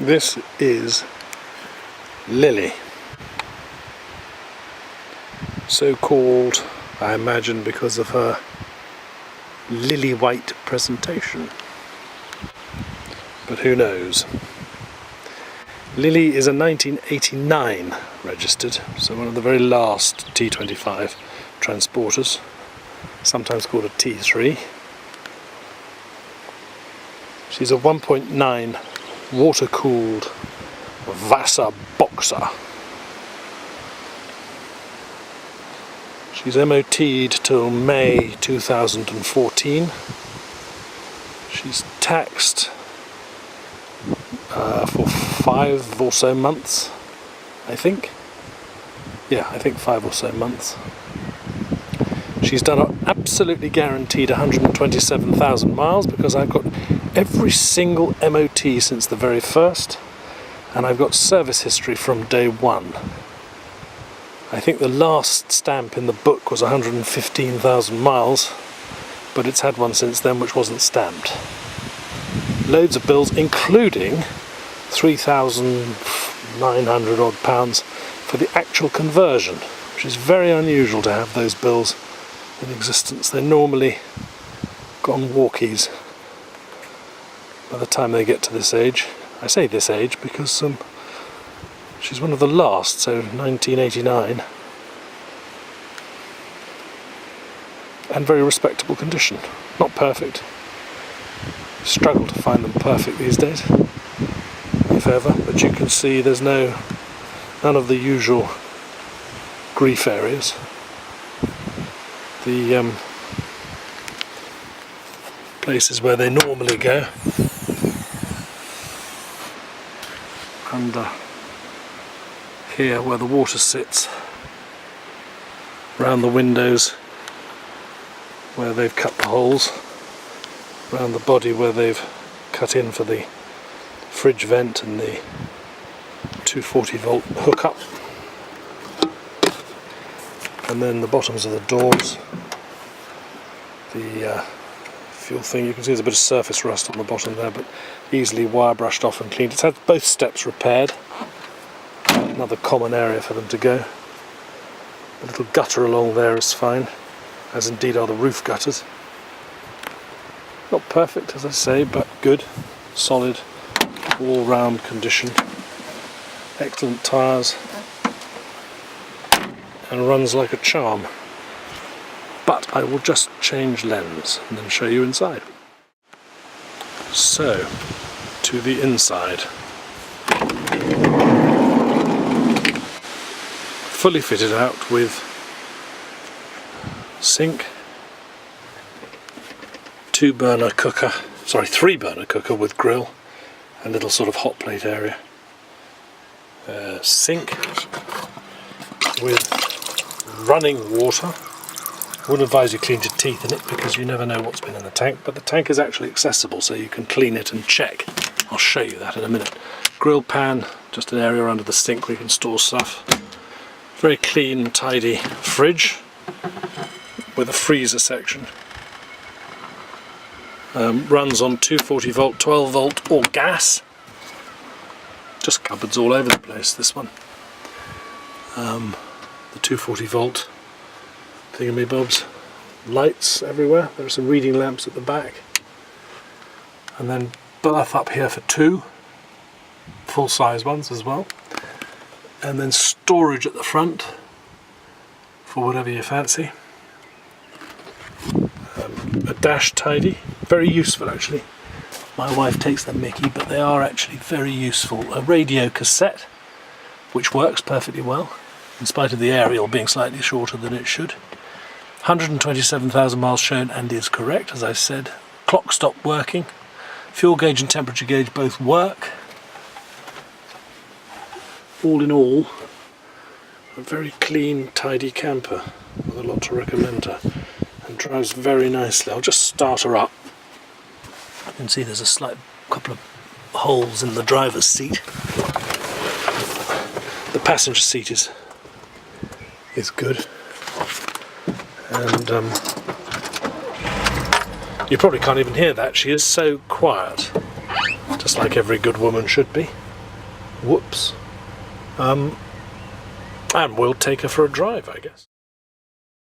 This is Lillie, so called, I imagine, because of her lily white presentation, but who knows. Lillie is a 1989 registered, so one of the very last T25 transporters, sometimes called a T3. She's a 1.9 water-cooled Wasser Boxer. She's MOT'd till May 2014. She's taxed for 5 or so months, I think. Yeah, I think 5 or so months. She's done an absolutely guaranteed 127,000 miles because I've got every single MOT since the very first, and I've got service history from day one. I think the last stamp in the book was 115,000 miles, but it's had one since then which wasn't stamped. Loads of bills, including 3,900 odd pounds for the actual conversion, which is very unusual to have those bills in existence. They're normally gone walkies by the time they get to this age. I say this age because she's one of the last, so 1989, and very respectable condition. Not perfect. Struggle to find them perfect these days, if ever, but you can see there's none of the usual grief areas. The places where they normally go, under here where the water sits, around the windows where they've cut the holes, around the body where they've cut in for the fridge vent and the 240 volt hookup, and then the bottoms of the doors, the fuel thing. You can see there's a bit of surface rust on the bottom there, but easily wire brushed off and cleaned. It's had both steps repaired, another common area for them to go. The little gutter along there is fine, as indeed are the roof gutters. Not perfect, as I say, but good, solid, all-round condition. Excellent tyres, and runs like a charm. But I will just change lens and then show you inside. So, to the inside. Fully fitted out with sink, 3-burner cooker with grill and little sort of hot plate area. Sink with running water. I wouldn't advise you clean your teeth in it because you never know what's been in the tank, but the tank is actually accessible so you can clean it and check. I'll show you that in a minute. Grill pan, just an area under the sink where you can store stuff. Very clean, tidy fridge with a freezer section. Runs on 240 volt, 12 volt or gas. Just cupboards all over the place, this one. The 240 volt thingamybobs. Lights everywhere. There are some reading lamps at the back. And then berth up here for 2 full-size ones as well. And then storage at the front for whatever you fancy. A dash tidy. Very useful actually. My wife takes the mickey, but they are actually very useful. A radio cassette, which works perfectly well, in spite of the aerial being slightly shorter than it should. 127,000 miles shown and is correct, as I said. Clock stopped working. Fuel gauge and temperature gauge both work. All in all, a very clean, tidy camper with a lot to recommend her, and drives very nicely. I'll just start her up. You can see there's a slight couple of holes in the driver's seat. The passenger seat is good, and you probably can't even hear that. She is so quiet, just like every good woman should be. Whoops. And we'll take her for a drive, I guess.